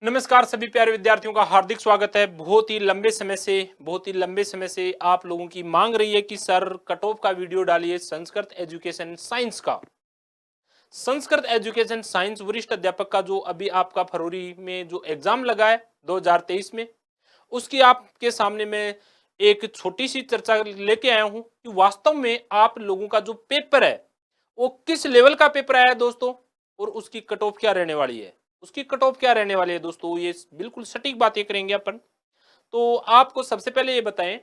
नमस्कार सभी प्यारे विद्यार्थियों का हार्दिक स्वागत है। बहुत ही लंबे समय से आप लोगों की मांग रही है कि सर कट ऑफ का वीडियो डालिए संस्कृत एजुकेशन साइंस का। संस्कृत एजुकेशन साइंस वरिष्ठ अध्यापक का जो अभी आपका फरवरी में जो एग्जाम लगा है 2023 में, उसकी आपके सामने मैं एक छोटी सी चर्चा लेके आया हूं कि वास्तव में आप लोगों का जो पेपर है वो किस लेवल का पेपर आया है दोस्तों, और उसकी कट ऑफ क्या रहने वाली है। उसकी कट ऑफ क्या रहने वाली है दोस्तों, ये बिल्कुल सटीक बातें करेंगे अपन। तो आपको सबसे पहले ये बताएं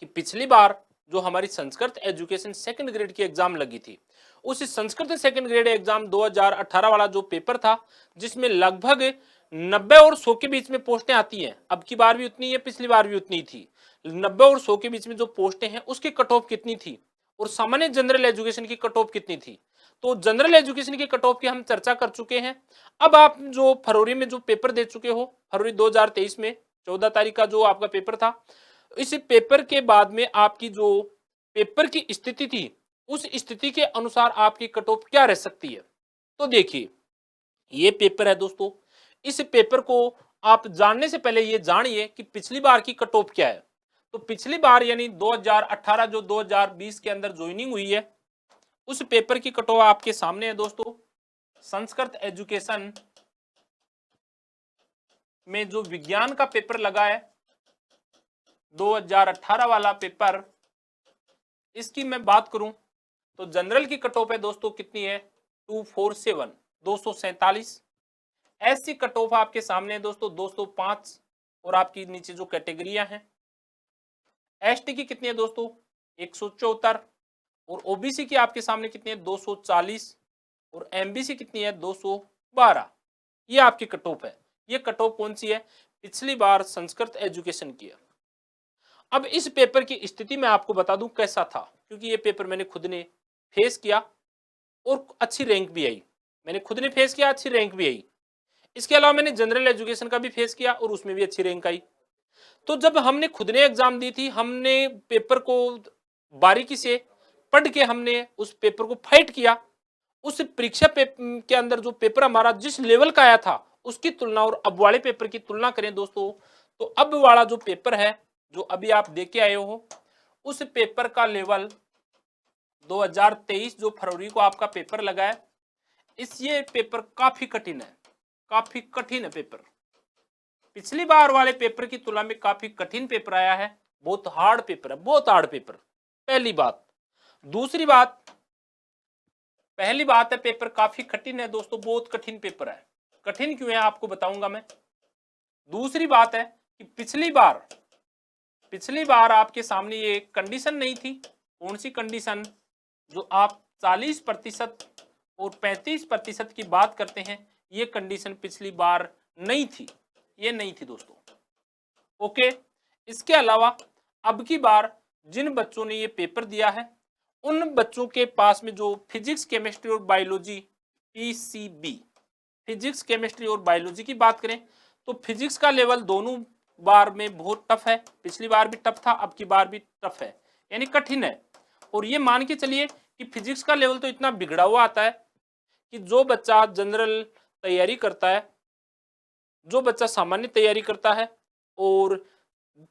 कि पिछली बार जो हमारी संस्कृत एजुकेशन सेकंड ग्रेड की एग्जाम लगी थी, उस संस्कृत सेकंड ग्रेड एग्जाम 2018 वाला जो पेपर था, जिसमें लगभग 90 और 100 के बीच में पोस्टें आती हैं। अब की बार भी उतनी है, पिछली बार भी उतनी थी। 90 और 100 के बीच में जो पोस्टें हैं उसकी कट ऑफ कितनी थी, और सामान्य जनरल एजुकेशन की कट ऑफ कितनी थी। तो जनरल एजुकेशन की कट ऑफ की हम चर्चा कर चुके हैं। अब आप जो फरवरी में जो पेपर दे चुके हो, फरवरी 2023 में 14 तारीख का जो आपका पेपर था, इस पेपर के बाद में आपकी जो पेपर की स्थिति थी, उस स्थिति के अनुसार आपकी कट ऑफ क्या रह सकती है। तो देखिए, ये पेपर है दोस्तों। इस पेपर को आप जानने से पहले ये जानिए कि पिछली बार की कट ऑफ क्या है। तो पिछली बार यानी 2018 जो 2020 के अंदर ज्वाइनिंग हुई है, उस पेपर की कट ऑफ आपके सामने है दोस्तों। संस्कृत एजुकेशन में जो विज्ञान का पेपर लगा है 2018 वाला पेपर, इसकी मैं बात करूं तो जनरल की कट ऑफ है दोस्तों कितनी है, 247 247। ऐसी कट ऑफ आपके सामने है दोस्तों 205। और आपकी नीचे जो कैटेगरियां हैं, एसटी की कितनी है दोस्तों 174, और ओबीसी की आपके सामने कितनी है 240, और एमबीसी कितनी है 212। ये आपकी कट ऑफ है। ये कट ऑफ कौन सी है, पिछली बार संस्कृत एजुकेशन की है। अब इस पेपर की स्थिति मैं आपको बता दूं कैसा था, क्योंकि ये पेपर मैंने खुद ने फेस किया और अच्छी रैंक भी आई। मैंने खुद ने फेस किया, अच्छी रैंक भी आई। इसके अलावा मैंने जनरल एजुकेशन का भी फेस किया और उसमें भी अच्छी रैंक आई। तो जब हमने खुद ने एग्जाम दी थी, हमने पेपर को बारीकी से पढ़ के हमने उस पेपर को फाइट किया। उस परीक्षा के अंदर जो पेपर हमारा जिस लेवल का आया था, उसकी तुलना और अब वाले पेपर की तुलना करें दोस्तों, तो अब वाला जो पेपर है जो अभी आप देख के आए हो, उस पेपर का लेवल 2023 जो फरवरी को आपका पेपर लगा है, ये पेपर काफी कठिन है। काफी कठिन है पेपर। पिछली बार वाले पेपर की तुलना में काफी कठिन पेपर आया है। बहुत हार्ड पेपर है, बहुत हार्ड पेपर। पहली बात। दूसरी बात, पहली बात है पेपर काफी कठिन है दोस्तों, बहुत कठिन पेपर है। कठिन क्यों है आपको बताऊंगा मैं। दूसरी बात है कि पिछली बार आपके सामने ये कंडीशन नहीं थी। कौन सी कंडीशन, जो आप 40% और 35% की बात करते हैं, ये कंडीशन पिछली बार नहीं थी। ये नहीं थी दोस्तों। ओके। इसके अलावा अब की बार जिन बच्चों ने ये पेपर दिया है, उन बच्चों के पास में जो फिजिक्स केमिस्ट्री और बायोलॉजी पीसीबी, फिजिक्स केमिस्ट्री और बायोलॉजी की बात करें तो फिजिक्स का लेवल दोनों बार में बहुत टफ है। पिछली बार भी टफ था, अब की बार भी टफ है, यानी कठिन है। और ये मान के चलिए कि फिजिक्स का लेवल तो इतना बिगड़ा हुआ आता है कि जो बच्चा जनरल तैयारी करता है, जो बच्चा सामान्य तैयारी करता है और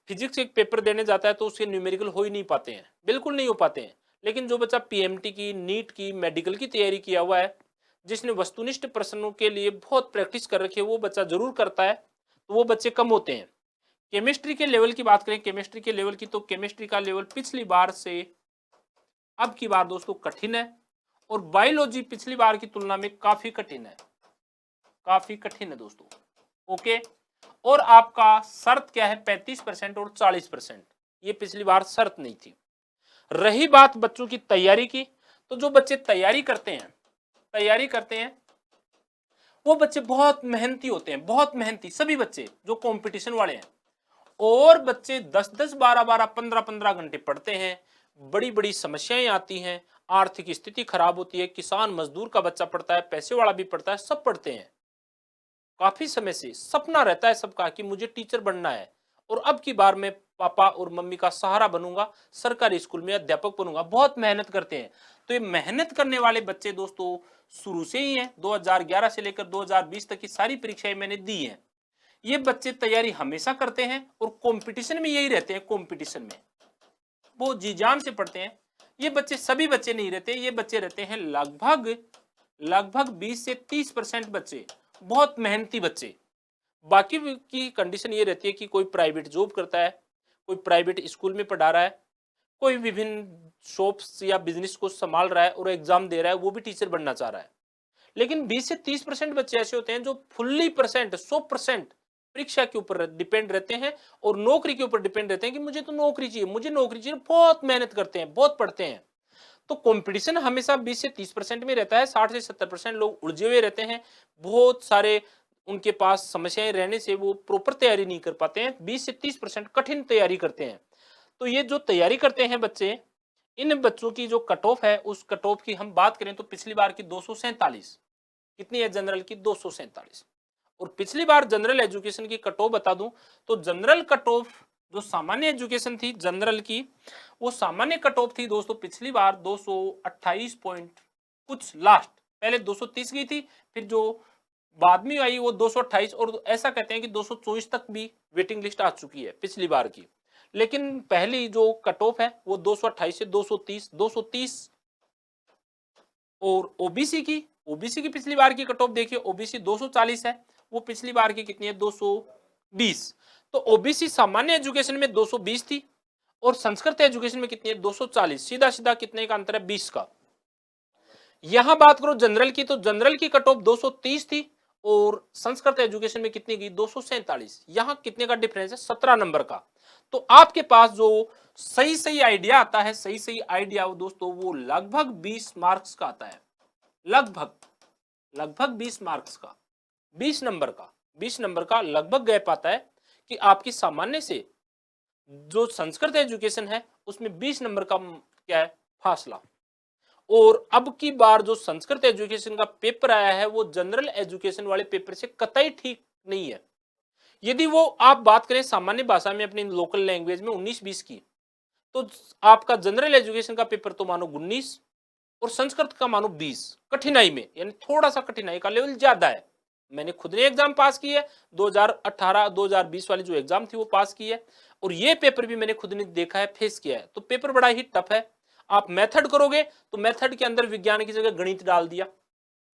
फिजिक्स एक पेपर देने जाता है, तो उसके न्यूमेरिकल हो ही नहीं पाते हैं, बिल्कुल नहीं हो पाते हैं। लेकिन जो बच्चा पीएमटी की, नीट की, मेडिकल की तैयारी किया हुआ है, जिसने वस्तुनिष्ठ प्रश्नों के लिए बहुत प्रैक्टिस कर रखी है, वो बच्चा जरूर करता है, तो वो बच्चे कम होते हैं। केमिस्ट्री के लेवल की बात करें, केमिस्ट्री के लेवल की, तो केमिस्ट्री का लेवल पिछली बार से अब की बार दोस्तों कठिन है। और बायोलॉजी पिछली बार की तुलना में काफी कठिन है, काफी कठिन है दोस्तों। ओके। और आपका शर्त क्या है, 35% और 40%। ये पिछली बार शर्त नहीं थी। रही बात बच्चों की तैयारी की, तो जो बच्चे तैयारी करते हैं वो बच्चे बहुत मेहनती होते हैं, बहुत मेहनती। सभी बच्चे जो कंपटीशन वाले हैं, और बच्चे 10-10 12-12 15-15 घंटे पढ़ते हैं। बड़ी बड़ी समस्याएं आती हैं, आर्थिक स्थिति खराब होती है, किसान मजदूर का बच्चा पढ़ता है, पैसे वाला भी पढ़ता है, सब पढ़ते हैं। काफी समय से सपना रहता है सबका कि मुझे टीचर बनना है, और अब की बार मैं पापा और मम्मी का सहारा बनूंगा, सरकारी स्कूल में अध्यापक बनूंगा। बहुत मेहनत करते हैं। तो ये मेहनत करने वाले बच्चे दोस्तों शुरू से ही हैं। 2011 से लेकर 2020 तक की सारी परीक्षाएं मैंने दी हैं। ये बच्चे तैयारी हमेशा करते हैं और कंपटीशन में यही रहते हैं, कंपटीशन में बहुत जी जान से पढ़ते हैं। ये बच्चे सभी बच्चे नहीं रहते, ये बच्चे रहते हैं लगभग 20 से 30% बच्चे बहुत मेहनती बच्चे। बाकी की कंडीशन ये रहती है कि कोई प्राइवेट जॉब करता है, कोई प्राइवेट स्कूल में पढ़ा रहा है, कोई विभिन्न शॉप्स या बिजनेस को संभाल रहा है और एग्जाम दे रहा है, वो भी टीचर बनना चाह रहा है। लेकिन 20 से 30% बच्चे ऐसे होते हैं जो फुल्ली परसेंट 100% परीक्षा के ऊपर डिपेंड रहते हैं और नौकरी के ऊपर डिपेंड रहते हैं कि मुझे तो नौकरी चाहिए, मुझे नौकरी चाहिए। बहुत मेहनत करते हैं, बहुत पढ़ते हैं। तो कंपटीशन हमेशा 20 से 30% में रहता है। 60 से 70% लोग उलझे हुए रहते हैं, बहुत सारे उनके पास समस्याएं रहने से वो प्रॉपर तैयारी नहीं कर पाते हैं। 20 से 30% कठिन तैयारी करते हैं। तो ये जो तैयारी करते हैं बच्चे, इन बच्चों की जो कट ऑफ है, उस कट ऑफ की हम बात करें तो पिछली बार की 247 कितनी है, जनरल की 247। और पिछली बार जनरल एजुकेशन की कट ऑफ बता दूं तो जनरल कट ऑफ जो सामान्य एजुकेशन थी जनरल की, वो सामान्य कट ऑफ थी दोस्तों पिछली बार 228 पॉइंट कुछ लास्ट, पहले 230 गई थी, फिर जो बाद में आई वो 228, और ऐसा कहते हैं कि 224 तक भी वेटिंग लिस्ट आ चुकी है पिछली बार की। लेकिन पहली जो कट ऑफ है वो 228 से 230 और ओबीसी की पिछली बार की कट ऑफ देखिए, ओबीसी 240 है, वो पिछली बार की कितनी है 220। तो ओबीसी सामान्य एजुकेशन में 220 थी और संस्कृत एजुकेशन में कितनी है 240। सीधा सीधा कितने का अंतर है, 20 का। यहां बात करो जनरल की, तो जनरल की कट ऑफ 230 थी और संस्कृत एजुकेशन में कितनी गई 247। यहां कितने का डिफरेंस है, 17 नंबर का। तो आपके पास जो सही आइडिया आता है, सही आइडिया दोस्तों, वो लगभग 20 मार्क्स का आता है, लगभग 20 मार्क्स का, 20 नंबर का लगभग गैप आता है कि आपकी सामान्य से जो संस्कृत एजुकेशन है उसमें 20 नंबर का क्या है फासला। और अब की बार जो संस्कृत एजुकेशन का पेपर आया है वो जनरल एजुकेशन वाले पेपर से कतई ठीक नहीं है। यदि वो आप बात करें सामान्य भाषा में अपनी लोकल लैंग्वेज में 19-20 की, तो आपका जनरल एजुकेशन का पेपर तो मानो 19 और संस्कृत का मानो 20 कठिनाई में, यानी थोड़ा सा कठिनाई का लेवल ज्यादा है। मैंने खुद ने एग्जाम पास की है, 2018-2020 वाली जो एग्जाम थी वो पास की है, और ये पेपर भी मैंने खुद ने देखा है, फेस किया है। तो पेपर बड़ा ही टफ है। आप मेथड करोगे तो मेथड के अंदर विज्ञान की जगह गणित डाल दिया।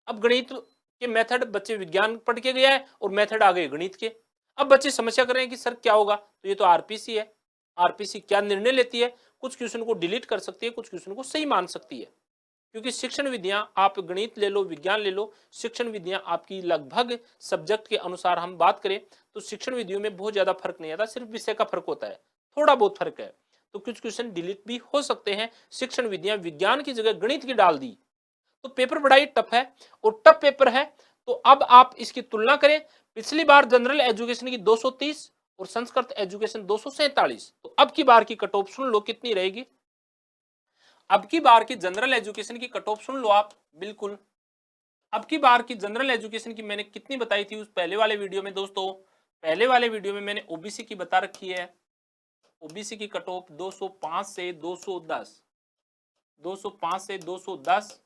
अब गणित के मेथड, बच्चे विज्ञान पढ़ के गया है और मेथड आ गए गणित के। अब बच्चे समस्या कर रहे हैं कि सर क्या होगा, तो ये तो आरपीसी है, आरपीसी क्या निर्णय लेती है, कुछ क्वेश्चन को डिलीट कर सकती है, कुछ क्वेश्चन को सही मान सकती है। क्योंकि शिक्षण विधियां, आप गणित ले लो, विज्ञान ले लो, शिक्षण विधियां आपकी लगभग सब्जेक्ट के अनुसार हम बात करें तो शिक्षण विधियों में बहुत ज्यादा फर्क नहीं आता, सिर्फ विषय का फर्क होता है, थोड़ा बहुत फर्क है। तो कुछ क्वेश्चन डिलीट भी हो सकते हैं। शिक्षण विधियां विज्ञान की जगह गणित की डाल दी, तो पेपर बड़ा ही टफ है और टफ पेपर है। तो अब आप इसकी तुलना करें, पिछली बार जनरल एजुकेशन की 230 और संस्कृत एजुकेशन 247, तो अब की बार की कट ऑफ सुन लो कितनी रहेगी। अब की बार की जनरल एजुकेशन की कट ऑफ सुन लो आप बिल्कुल। अब की बार की जनरल एजुकेशन की मैंने कितनी बताई थी उस पहले वाले वीडियो में दोस्तों, पहले वाले वीडियो में मैंने ओबीसी की बता रखी है। ओबीसी की कट ऑफ 205 से 210, 205 से 210,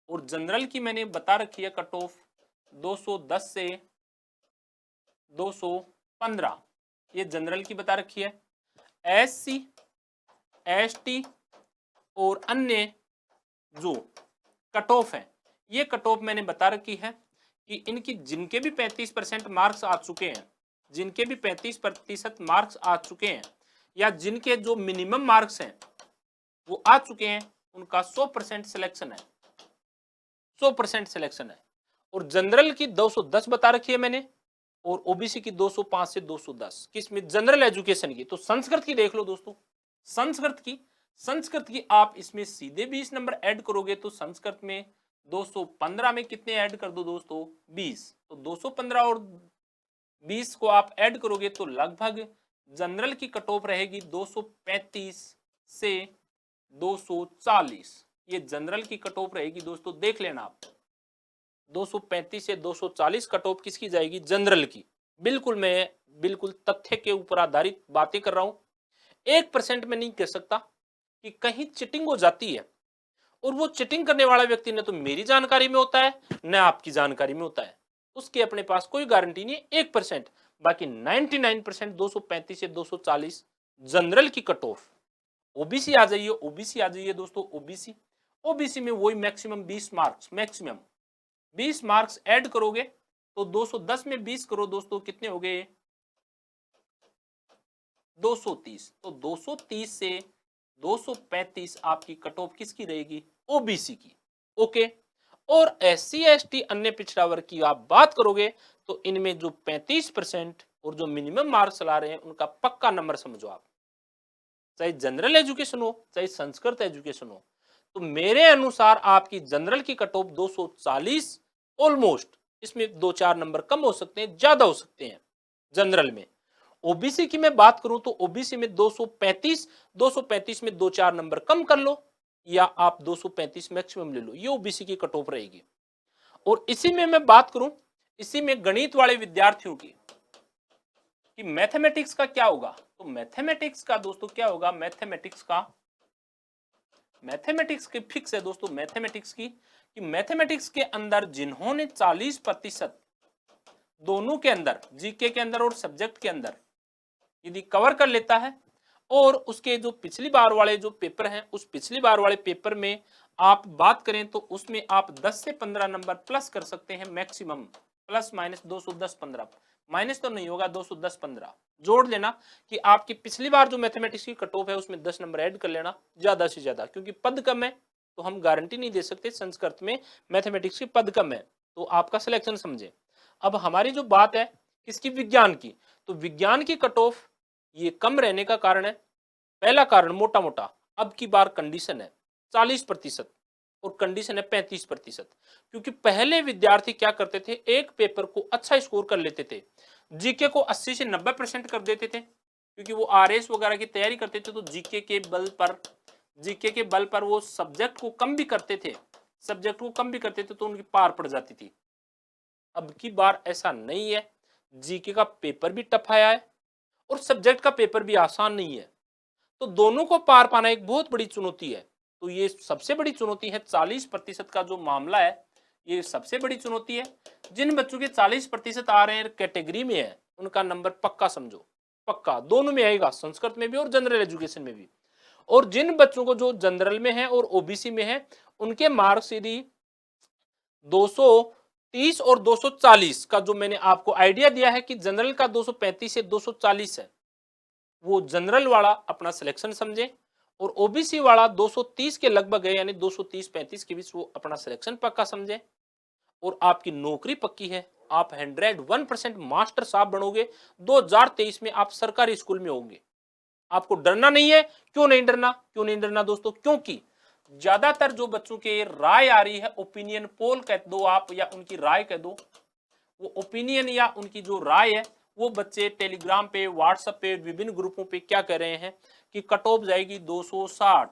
और जनरल की मैंने बता रखी है कट ऑफ 210 से 215, ये जनरल की बता रखी है। एससी, एसटी और अन्य जो कट ऑफ है, ये कट ऑफ मैंने बता रखी है कि इनकी जिनके भी 35% मार्क्स आ चुके हैं, जिनके भी 35% मार्क्स आ चुके हैं, या जिनके जो मिनिमम मार्क्स हैं वो आ चुके हैं, उनका 100% सिलेक्शन है, 100% सिलेक्शन है। और जनरल की 210 बता रखी है मैंने, और ओबीसी की 205 से 210, किसमें, जनरल एजुकेशन की। तो संस्कृत की देख लो दोस्तों, संस्कृत की आप इसमें सीधे 20 नंबर ऐड करोगे तो संस्कृत में 215 में कितने ऐड कर दो दोस्तों, 20। तो 215 और 20 को आप ऐड करोगे तो लगभग जनरल की कट ऑफ रहेगी 235 से 240। ये जनरल की कट ऑफ रहेगी दोस्तों, देख लेना आप। 235 से 240 कट ऑफ किसकी जाएगी, जनरल की। बिल्कुल मैं बिल्कुल तथ्य के ऊपर आधारित बातें कर रहा हूं। 1% में नहीं कह सकता कि कहीं चिटिंग हो जाती है, और वो चिटिंग करने वाला व्यक्ति न तो मेरी जानकारी में होता है न आपकी जानकारी में होता है, उसके अपने पास कोई गारंटी नहीं है 1%। बाकी 99% 235 से 240 जनरल की कट ऑफ। ओबीसी आ जाइए, ओबीसी आ जाइए दोस्तों, ओबीसी, ओबीसी में वही maximum 20 marks, maximum 20 marks add करोगे तो 210 में 20 करो दोस्तों, कितने हो गए 230। तो 230 से 235 आपकी कट ऑफ किसकी रहेगी, ओबीसी की। ओके, और एससी एसटी अन्य पिछड़ा वर्ग की आप बात करोगे तो इनमें जो 35% और जो मिनिमम मार्क्स ला रहे हैं उनका पक्का नंबर समझो आप, चाहे जनरल एजुकेशन हो चाहे संस्कृत एजुकेशन हो। तो मेरे अनुसार आपकी जनरल की कट ऑफ 240 ऑलमोस्ट, इसमें 2-4 नंबर कम हो सकते हैं, ज्यादा हो सकते हैं जनरल में। ओबीसी की मैं बात करूं तो ओबीसी में 235 में 2-4 नंबर कम कर लो या आप 235 मैक्सिमम ले लो, ये ओबीसी की कट ऑफ रहेगी। और इसी में मैं बात करूं, इसी में गणित वाले विद्यार्थियों की कि मैथमेटिक्स का क्या होगा, तो मैथमेटिक्स का दोस्तों क्या होगा, मैथमेटिक्स की फिक्स है दोस्तों, मैथमेटिक्स की कि मैथमेटिक्स के अंदर जिन्होंने 40% दोनों के अंदर, जीके के अंदर और सब्जेक्ट के अंदर यदि कवर कर लेता है, और उसके जो पिछली बार वाले जो पेपर हैं उस पिछली बार वाले पेपर में आप बात करें तो उसमें आप 10 से 15 नंबर प्लस कर सकते हैं मैक्सिमम, प्लस माइनस 210-15, माइनस तो नहीं होगा, 210-15 जोड़ लेना कि आपकी पिछली बार जो मैथमेटिक्स की कट ऑफ है उसमें 10 नंबर ऐड कर लेना ज्यादा से ज्यादा, क्योंकि पद कम है तो हम गारंटी नहीं दे सकते, संस्कृत में मैथमेटिक्स की पद कम है तो आपका सिलेक्शन समझे। अब हमारी जो बात है किसकी, विज्ञान की, तो विज्ञान की कट ऑफ ये कम रहने का कारण है, पहला कारण मोटा मोटा अब की बार कंडीशन है 40% और कंडीशन है 35%, क्योंकि पहले विद्यार्थी क्या करते थे, एक पेपर को अच्छा स्कोर कर लेते थे, जीके को 80 से 90% कर देते थे, क्योंकि वो आरएस वगैरह की तैयारी करते थे, तो जीके के बल पर वो सब्जेक्ट को कम भी करते थे, तो उनकी पार पड़ जाती थी। अब की बार ऐसा नहीं है, जीके का पेपर भी टफ आया है और सब्जेक्ट का पेपर भी आसान नहीं है, तो दोनों को पार पाना एक बहुत बड़ी चुनौती है। तो ये सबसे बड़ी चुनौती है, 40% का जो मामला है ये सबसे बड़ी चुनौती है। जिन बच्चों के 40% आ रहे हैं कैटेगरी में है उनका नंबर पक्का समझो, पक्का दोनों में आएगा, संस्कृत में भी और जनरल एजुकेशन में भी। और जिन बच्चों को जो जनरल में है और ओबीसी में है उनके मार्क्स यदि 230 और 240 का जो मैंने आपको आइडिया दिया है कि जनरल का 235 से 240 है, वो जनरल वाला अपना सिलेक्शन समझे, और ओबीसी वाला 230 के लगभग है, यानी 230-35 के बीच, वो अपना सिलेक्शन पक्का समझे और आपकी नौकरी पक्की है। आप 101% मास्टर साहब बनोगे, 2023 में आप सरकारी स्कूल में होंगे, आपको डरना नहीं है। क्यों नहीं डरना दोस्तों, क्योंकि ज्यादातर जो बच्चों के राय आ रही है, ओपिनियन पोल कह दो आप या उनकी राय कह दो, वो ओपिनियन या उनकी जो राय है, वो बच्चे टेलीग्राम पे, व्हाट्सएप पे, विभिन्न ग्रुपों पे क्या कह रहे हैं कि कट ऑफ जाएगी 260,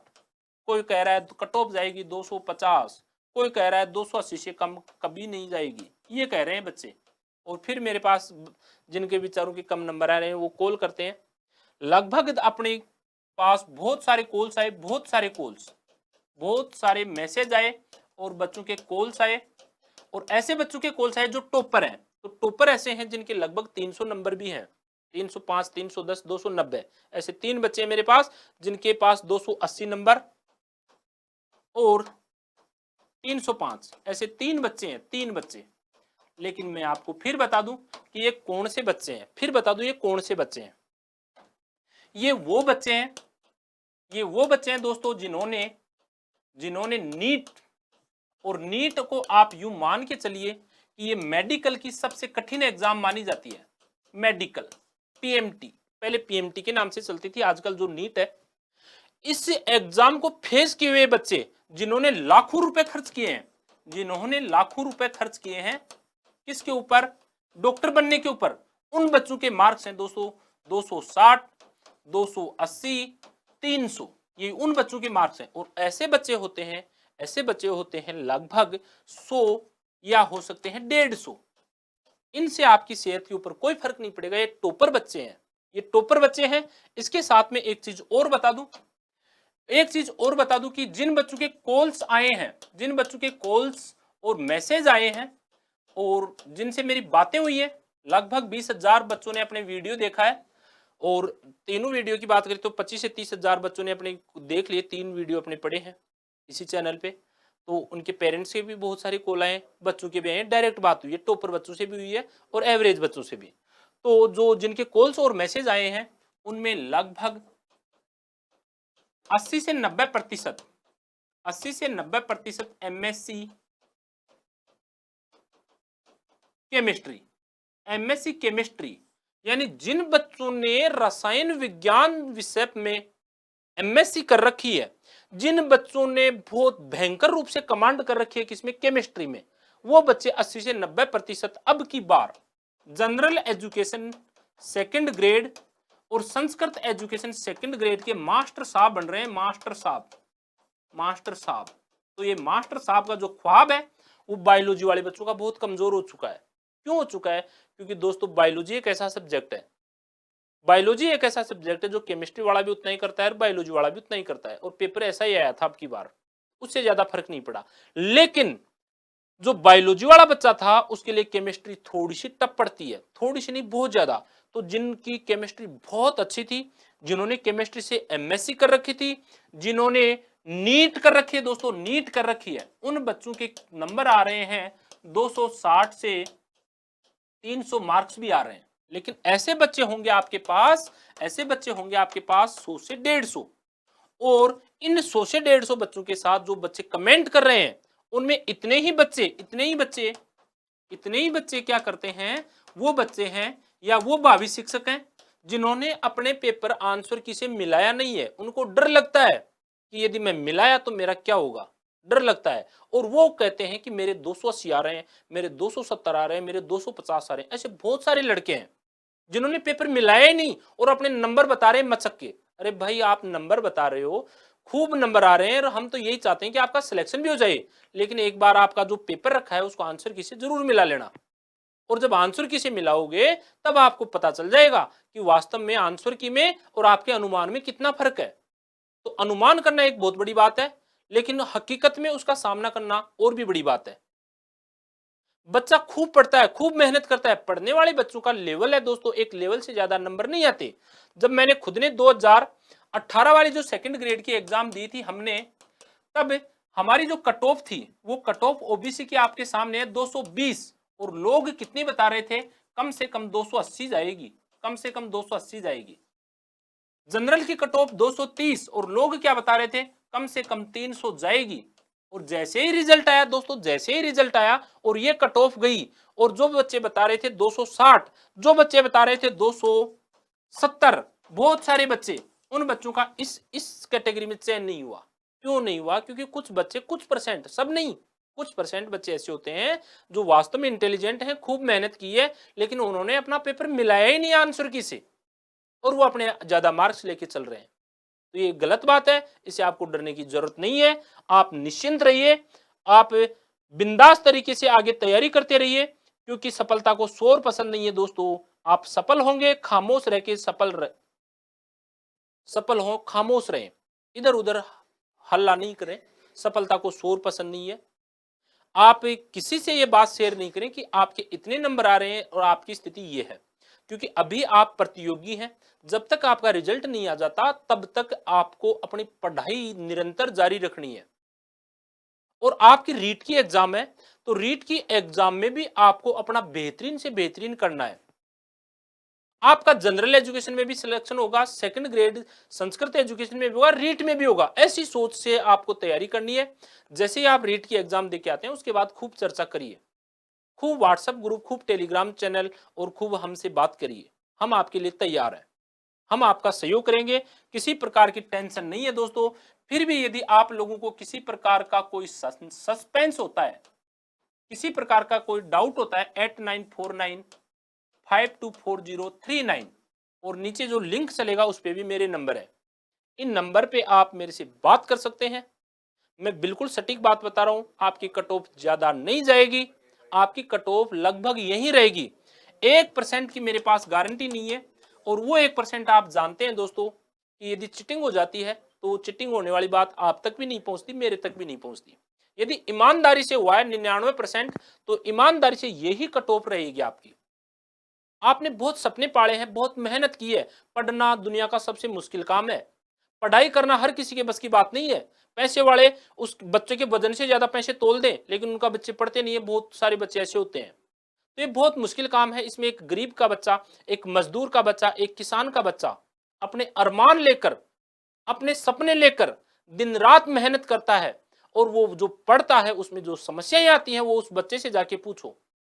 कोई कह रहा है कट ऑफ जाएगी 250, कोई कह रहा है 280 से कम कभी नहीं जाएगी, ये कह रहे हैं बच्चे। और फिर मेरे पास जिनके विचारों के कम नंबर आ रहे हैं वो कॉल करते हैं, लगभग अपने पास बहुत सारे कॉल्स आए, बहुत सारे मैसेज आए और बच्चों के कॉल्स आए, और ऐसे बच्चों के कॉल्स आए जो टॉपर हैं। तो टॉपर ऐसे हैं जिनके लगभग 300 नंबर भी हैं, 305, 310, 290, ऐसे 3 बच्चे हैं मेरे पास जिनके पास 280 नंबर और 305, ऐसे 3 बच्चे हैं, 3 बच्चे। लेकिन मैं आपको फिर बता दूं कि ये कौन से बच्चे हैं, ये वो बच्चे हैं दोस्तों जिन्होंने नीट, और नीट को आप यूं मान के चलिए कि ये मेडिकल की सबसे कठिन एग्जाम मानी जाती है। मेडिकल पीएमटी, पहले पीएमटी के नाम से चलती थी, आजकल जो नीट है, इस एग्जाम को फेस किए हुए बच्चे जिन्होंने लाखों रुपए खर्च किए हैं, किसके ऊपर, डॉक्टर बनने के ऊपर, उन बच्चों के मार्क्स हैं दोस्तों 260, 280, 300, ये उन बच्चों के मार्क्स हैं। और ऐसे बच्चे होते हैं लगभग 100 या हो सकते हैं 150। इनसे आपकी सेहत के ऊपर कोई फर्क नहीं पड़ेगा, ये टॉपर बच्चे हैं। इसके साथ में एक चीज और बता दूं कि जिन बच्चों के कॉल्स और मैसेज आए हैं और जिनसे मेरी बातें हुई है, लगभग 20,000 बच्चों ने अपने वीडियो देखा है, और तीनों वीडियो की बात करें तो 25 से 30,000 बच्चों ने अपने देख लिए, 3 वीडियो अपने पढ़े हैं इसी चैनल पे। तो उनके पेरेंट्स से भी बहुत सारी कॉल आए, बच्चों के भी आए, डायरेक्ट बात हुई है, टॉपर बच्चों से भी हुई है और एवरेज बच्चों से भी। तो जो जिनके कॉल्स और मैसेज आए हैं उनमें लगभग 80 से 90% 80 से 90% एमएससी केमिस्ट्री, एमएससी केमिस्ट्री, यानी जिन बच्चों ने रसायन विज्ञान विषय में एमएससी कर रखी है, जिन बच्चों ने बहुत भयंकर रूप से कमांड कर रखी है किसमें, केमिस्ट्री में, वो बच्चे 80 से 90% अब की बार जनरल एजुकेशन सेकंड ग्रेड और संस्कृत एजुकेशन सेकंड ग्रेड के मास्टर साहब बन रहे हैं। मास्टर साहब, मास्टर साहब। तो ये मास्टर साहब का जो ख्वाब है वो बायोलॉजी वाले बच्चों का बहुत कमजोर हो चुका है। क्यों हो चुका है? क्योंकि दोस्तों बायोलॉजी एक ऐसा सब्जेक्ट है, बायोलॉजी एक ऐसा सब्जेक्ट है जो केमिस्ट्री वाला भी उतना ही करता है और बायोलॉजी वाला भी उतना ही करता है, और पेपर ऐसा ही आया था अब की बार, उससे ज्यादा फर्क नहीं पड़ा। लेकिन जो बायोलॉजी वाला बच्चा था उसके लिए केमिस्ट्री थोड़ी सी टफ पड़ती है, थोड़ी सी नहीं बहुत ज्यादा। तो जिनकी केमिस्ट्री बहुत अच्छी थी, जिन्होंने केमिस्ट्री से एमएससी कर रखी थी, जिन्होंने नीट कर रखी है, दोस्तों नीट कर रखी है, उन बच्चों के नंबर आ रहे हैं 260 से 300 मार्क्स भी आ रहे हैं। लेकिन ऐसे बच्चे होंगे आपके पास, ऐसे बच्चे होंगे आपके पास 100 से 150, और इन 100 से 150 बच्चों के साथ जो बच्चे कमेंट कर रहे हैं उनमें इतने ही बच्चे क्या करते हैं, वो बच्चे हैं या वो भावी शिक्षक हैं जिन्होंने अपने पेपर आंसर की से मिलाया नहीं है। उनको डर लगता है कि यदि मैं मिलाया तो मेरा क्या होगा, डर लगता है, और वो कहते हैं कि मेरे 280 आ रहे हैं, मेरे 270 आ रहे हैं, मेरे 250 आ रहे हैं। ऐसे बहुत सारे लड़के हैं जिन्होंने पेपर मिलाया ही नहीं और अपने नंबर बता रहे हैं मचक के। अरे भाई, आप नंबर बता रहे हो, खूब नंबर आ रहे हैं, और हम तो यही चाहते हैं कि आपका सिलेक्शन भी हो जाए, लेकिन एक बार आपका जो पेपर रखा है उसको आंसर की से जरूर मिला लेना। और जब आंसर की से मिलाओगे तब आपको पता चल जाएगा कि वास्तव में आंसर की में और आपके अनुमान में कितना फर्क है। तो अनुमान करना एक बहुत बड़ी बात है, लेकिन हकीकत में उसका सामना करना और भी बड़ी बात है। बच्चा खूब पढ़ता है, खूब मेहनत करता है, पढ़ने वाले बच्चों का लेवल है दोस्तों, एक लेवल से ज्यादा नंबर नहीं आते। जब मैंने खुद ने 2018 वाली जो सेकंड ग्रेड की एग्जाम दी थी हमने, तब हमारी जो कट ऑफ थी वो कट ऑफ ओबीसी की आपके सामने है 220, और लोग कितनी बता रहे थे, कम से कम 280 जाएगी, कम से कम 280 जाएगी। जनरल की कट ऑफ 230 और लोग क्या बता रहे थे, कम से कम 300 जाएगी। और जैसे ही रिजल्ट आया दोस्तों, जैसे ही रिजल्ट आया और ये कट ऑफ गई, और जो बच्चे बता रहे थे 260, जो बच्चे बता रहे थे 270, बहुत सारे बच्चे, उन बच्चों का इस कैटेगरी में चयन नहीं हुआ। क्यों नहीं हुआ? क्योंकि कुछ बच्चे, कुछ परसेंट, सब नहीं, कुछ परसेंट बच्चे ऐसे होते हैं जो वास्तव में इंटेलिजेंट हैं, खूब मेहनत की है, लेकिन उन्होंने अपना पेपर मिलाया ही नहीं आंसर की से, और वो अपने ज्यादा मार्क्स लेके चल रहे हैं। तो ये गलत बात है, इसे आपको डरने की जरूरत नहीं है। आप निश्चिंत रहिए, आप बिंदास तरीके से आगे तैयारी करते रहिए, क्योंकि सफलता को शोर पसंद नहीं है दोस्तों। आप सफल होंगे, खामोश रह के सफल हो, खामोश रहें, इधर उधर हल्ला नहीं करें। सफलता को शोर पसंद नहीं है। आप किसी से ये बात शेयर नहीं करें कि आपके इतने नंबर आ रहे हैं और आपकी स्थिति ये है, क्योंकि अभी आप प्रतियोगी हैं। जब तक आपका रिजल्ट नहीं आ जाता तब तक आपको अपनी पढ़ाई निरंतर जारी रखनी है। और आपकी रीट की एग्जाम है, तो रीट की एग्जाम में भी आपको अपना बेहतरीन से बेहतरीन करना है। आपका जनरल एजुकेशन में भी सिलेक्शन होगा, सेकंड ग्रेड संस्कृत एजुकेशन में भी होगा, रीट में भी होगा। ऐसी सोच से आपको तैयारी करनी है। जैसे ही आप रीट की एग्जाम देके आते हैं उसके बाद खूब चर्चा करिए, खूब व्हाट्सएप ग्रुप, खूब टेलीग्राम चैनल, और खूब हमसे बात करिए। हम आपके लिए तैयार हैं, हम आपका सहयोग करेंगे। किसी प्रकार की टेंशन नहीं है दोस्तों। फिर भी यदि आप लोगों को किसी प्रकार का कोई सस्पेंस होता है, किसी प्रकार का कोई डाउट होता है, 8949524039, और नीचे जो लिंक चलेगा उस पर भी मेरे नंबर है। इन नंबर पे आप मेरे से बात कर सकते हैं। मैं बिल्कुल सटीक बात बता रहा हूं, आपकी कट ऑफ ज्यादा नहीं जाएगी, आपकी कट ऑफ लगभग यही रहेगी। 1% की मेरे पास गारंटी नहीं है, और वो 1% आप जानते हैं दोस्तों कि यदि चिटिंग हो जाती है तो चिटिंग होने वाली बात आप तक भी नहीं पहुंचती, मेरे तक भी नहीं पहुंचती। यदि ईमानदारी से हुआ है 99%, तो ईमानदारी से यही कट ऑफ रहेगी आपकी। आपने बहुत सपने पाले हैं, बहुत मेहनत की है। पढ़ना दुनिया का सबसे मुश्किल काम है। पढ़ाई करना हर किसी के बस की बात नहीं है। पैसे वाले उस बच्चे के वजन से ज्यादा पैसे तोल दें, लेकिन उनका बच्चे पढ़ते नहीं है। बहुत सारे बच्चे ऐसे होते हैं। तो ये बहुत मुश्किल काम है। इसमें एक गरीब का बच्चा, एक मजदूर का बच्चा, एक किसान का बच्चा अपने अरमान लेकर, अपने सपने लेकर दिन रात मेहनत करता है, और वो जो पढ़ता है उसमें जो समस्याएं आती हैं वो उस बच्चे से जाके पूछो।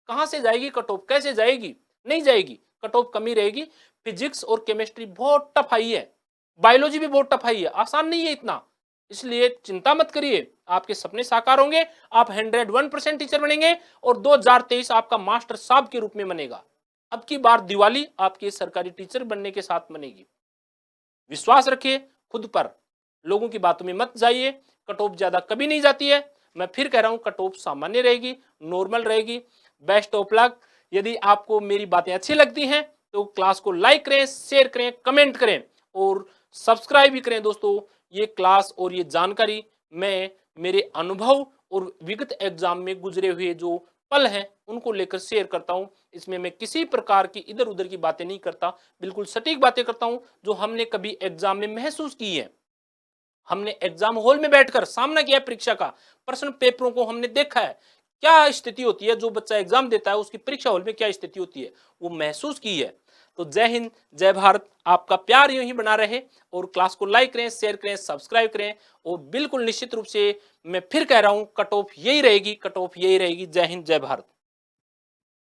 कहां से जाएगी कट ऑफ, कैसे जाएगी? नहीं जाएगी, कट ऑफ कमी रहेगी। फिजिक्स और केमिस्ट्री बहुत टफ आई है, बायोलॉजी भी बहुत टफ आई है, आसान नहीं है इतना। इसलिए चिंता मत करिए, आपके सपने साकार होंगे। आप 101% टीचर बनेंगे और 2023 आपका मास्टर साहब के रूप में बनेगा। अब की बार दिवाली आपके सरकारी टीचर बनने के साथ बनेगी। विश्वास रखिए खुद पर, लोगों की बातों में मत जाइए। कट ऑफ ज्यादा कभी नहीं जाती है। मैं फिर कह रहा हूं, कट ऑफ सामान्य रहेगी, नॉर्मल रहेगी। Best of luck. यदि आपको मेरी बातें अच्छी लगती हैं तो क्लास को लाइक करें, शेयर करें, कमेंट करें और सब्सक्राइब भी करें। दोस्तों, ये क्लास और ये जानकारी मैं मेरे अनुभव और विगत एग्जाम में गुजरे हुए जो पल हैं उनको लेकर शेयर करता हूं। इसमें मैं किसी प्रकार की इधर उधर की बातें नहीं करता, बिल्कुल सटीक बातें करता हूं जो हमने कभी एग्जाम में महसूस की है। हमने एग्जाम हॉल में बैठकर सामना किया है परीक्षा का, प्रश्न पेपरों को हमने देखा है, क्या स्थिति होती है, जो बच्चा एग्जाम देता है उसकी परीक्षा हॉल में क्या स्थिति होती है, वो महसूस की है। तो जय हिंद, जय भारत। आपका प्यार यूं ही बना रहे और क्लास को लाइक करें, शेयर करें, सब्सक्राइब करें। और बिल्कुल निश्चित रूप से मैं फिर कह रहा हूं, कट ऑफ यही रहेगी, कट ऑफ यही रहेगी। जय हिंद, जय भारत।